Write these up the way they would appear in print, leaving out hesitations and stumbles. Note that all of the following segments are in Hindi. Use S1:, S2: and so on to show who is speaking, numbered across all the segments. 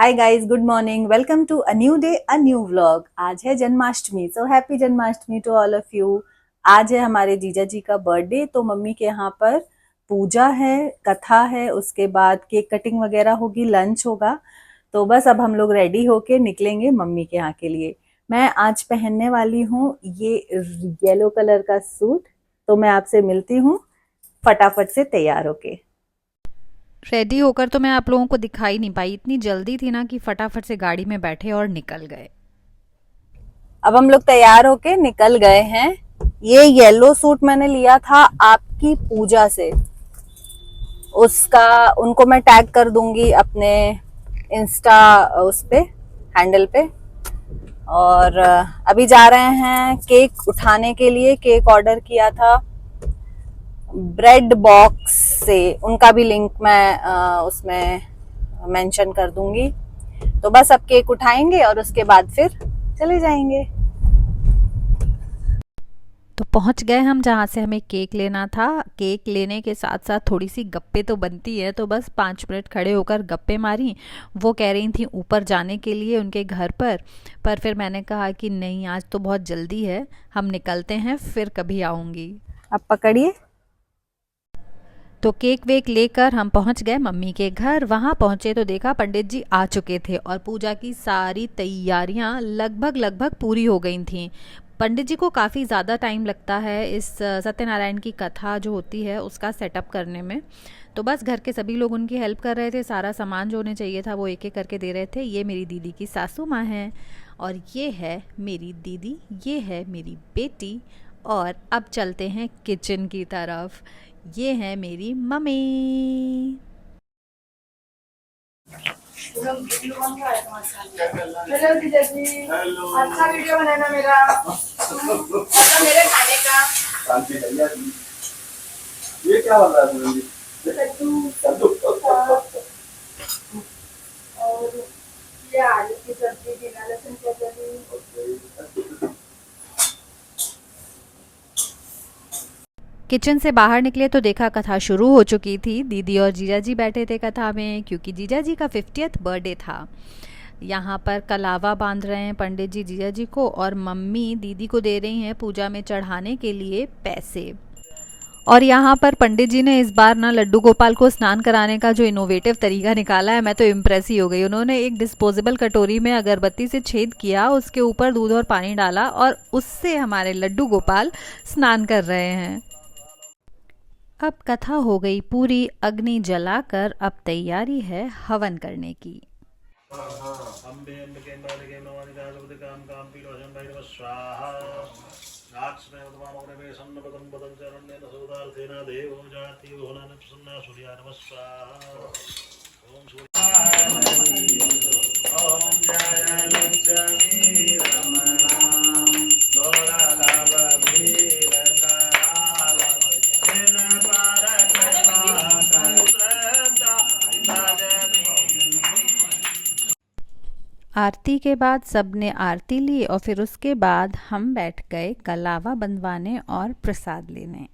S1: Hi guys, good morning. Welcome to a new day, a new vlog. आज है Janmashtami, so happy Janmashtami to all of you. आज है हमारे जीजा जी का बर्थडे, तो मम्मी के यहाँ पर पूजा है, कथा है, उसके बाद केक कटिंग वगैरह होगी, लंच होगा। तो बस अब हम लोग रेडी होके निकलेंगे मम्मी के यहाँ के लिए। मैं आज पहनने वाली हूँ ये येलो कलर का सूट। तो मैं आपसे मिलती हूँ फटाफट से तैयार होके।
S2: रेडी होकर तो मैं आप लोगों को दिखाई नहीं पाई, इतनी जल्दी थी ना कि फटाफट से गाड़ी में बैठे और निकल गए।
S1: अब हम लोग तैयार होके निकल गए हैं। ये येलो सूट मैंने लिया था आपकी पूजा से। उसका उनको मैं टैग कर दूंगी अपने इंस्टा उस पे, हैंडल पे। और अभी जा रहे हैं केक उठाने के लिए। केक ऑर्डर किया था ब्रेड बॉक्स से, उनका भी लिंक मैं उसमें मेंशन कर दूंगी। तो बस अब केक उठाएंगे और उसके बाद फिर चले जाएंगे।
S2: तो पहुंच गए हम जहां से हमें केक लेना था। केक लेने के साथ साथ थोड़ी सी गप्पे तो बनती है, तो बस 5 मिनट खड़े होकर गप्पे मारी। वो कह रही थी ऊपर जाने के लिए उनके घर पर फिर मैंने कहा कि नहीं, आज तो बहुत जल्दी है, हम निकलते हैं, फिर कभी आऊँगी।
S1: अब पकड़िए।
S2: तो केक वेक लेकर हम पहुंच गए मम्मी के घर। वहां पहुंचे तो देखा पंडित जी आ चुके थे और पूजा की सारी तैयारियां लगभग लगभग पूरी हो गई थीं। पंडित जी को काफ़ी ज़्यादा टाइम लगता है इस सत्यनारायण की कथा जो होती है उसका सेटअप करने में। तो बस घर के सभी लोग उनकी हेल्प कर रहे थे, सारा सामान जो उन्हें चाहिए था वो एक एक करके दे रहे थे। ये मेरी दीदी की सासू माँ हैं और ये है मेरी दीदी, ये है मेरी बेटी। और अब चलते हैं किचन की तरफ। ये है मेरी मम्मी।
S3: हेलो जीजा जी। हेलो। अच्छा वीडियो बनाना मेरा मतलब मेरे खाने का। शांति भैया जी, ये क्या बन रहा है मुझे? कद्दू। कद्दू। हाँ। और ये आलू की सब्जी, बिना लहसुन की सब्जी।
S2: किचन से बाहर निकले तो देखा कथा शुरू हो चुकी थी। दीदी और जीजा जी बैठे थे कथा में, क्योंकि जीजा जी का 50th बर्थडे था। यहाँ पर कलावा बांध रहे हैं पंडित जी जीजा जी को, और मम्मी दीदी को दे रही हैं पूजा में चढ़ाने के लिए पैसे। और यहाँ पर पंडित जी ने इस बार ना लड्डू गोपाल को स्नान कराने का जो इनोवेटिव तरीका निकाला है, मैं तो इम्प्रेस ही हो गई। उन्होंने एक डिस्पोजेबल कटोरी में अगरबत्ती से छेद किया, उसके ऊपर दूध और पानी डाला और उससे हमारे लड्डू गोपाल स्नान कर रहे हैं। अब कथा हो गई पूरी, अग्नि जलाकर अब तैयारी है हवन करने की।
S3: अम्बे अम्बिके बालिके भवानी दासवती काम काम पीलोषं भैरव स्वाहा। नाक्ष्मे उद्मानोरे सन्नपदं पदं चरणेन सौदार्थेन देवो जाति बहुलान प्रसन्ना सूर्या नमः स्वाहा। ओम सूर्याय ओम जय लक्ष्मी रमणाम दोरालाभ भीरकाराल दिन पारक श्रद्धा
S2: आरती के बाद सबने आरती ली और फिर उसके बाद हम बैठ गए कलावा बंधवाने और प्रसाद लेने।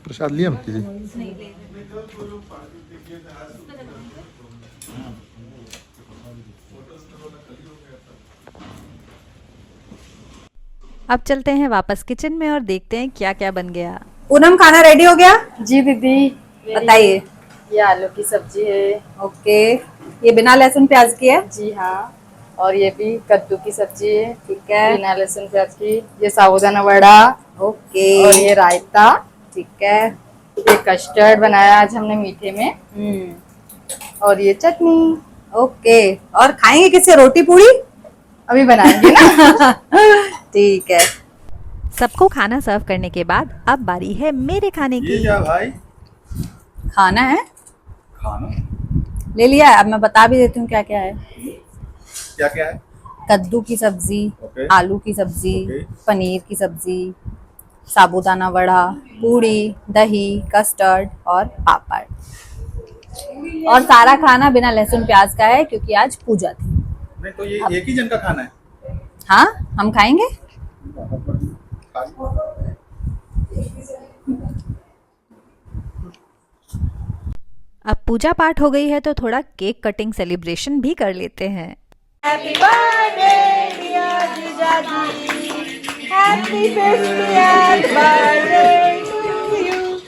S4: प्रसाद लिया दीदी।
S2: अब चलते हैं वापस किचन में और देखते हैं क्या क्या बन गया।
S1: पूनम, खाना रेडी हो गया?
S3: जी दीदी,
S1: बताइए।
S3: ये आलू की सब्जी है।
S1: ओके। ये बिना लहसुन प्याज की है?
S3: जी हाँ। और ये भी कद्दू की सब्जी है,
S1: ठीक है।
S3: बिना लहसुन प्याज की। ये साबूदाना वड़ा।
S1: ओके।
S3: और ये रायता।
S1: ठीक है।
S3: ये कस्टर्ड बनाया आज हमने मीठे में। और ये चटनी।
S1: ओके। और खाएंगे किससे? रोटी पूड़ी
S3: अभी बनाएंगे ना।
S1: ठीक है।
S2: सबको खाना सर्व करने के बाद अब बारी है मेरे खाने
S4: ये
S2: की।
S4: क्या भाई?
S1: खाना है,
S4: खाना
S1: ले लिया है। अब मैं बता भी देती हूँ क्या क्या है।
S4: क्या क्या है?
S1: कद्दू की सब्जी,
S4: ओके।
S1: आलू की सब्जी,
S4: ओके।
S1: पनीर की सब्जी, साबूदाना वड़ा, पूड़ी, दही, कस्टर्ड और पापड़। और सारा खाना बिना लहसुन प्याज का है क्योंकि आज पूजा थी।
S4: नहीं तो ये एक ही जन का खाना है।
S1: हाँ, हम खाएंगे।
S2: अब पूजा पाठ हो गई है तो थोड़ा केक कटिंग सेलिब्रेशन भी कर लेते हैं।
S5: Happy birthday, dear Jijaji. Happy 50th birthday to you.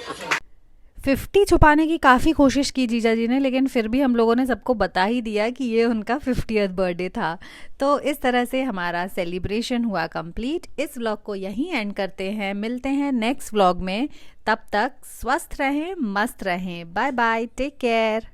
S2: 50 छुपाने की काफ़ी कोशिश की जीजा जी ने, लेकिन फिर भी हम लोगों ने सबको बता ही दिया कि ये उनका 50th बर्थडे था। तो इस तरह से हमारा सेलिब्रेशन हुआ कंप्लीट। इस व्लॉग को यहीं एंड करते हैं, मिलते हैं नेक्स्ट व्लॉग में। तब तक स्वस्थ रहें, मस्त रहें। Bye bye, take care.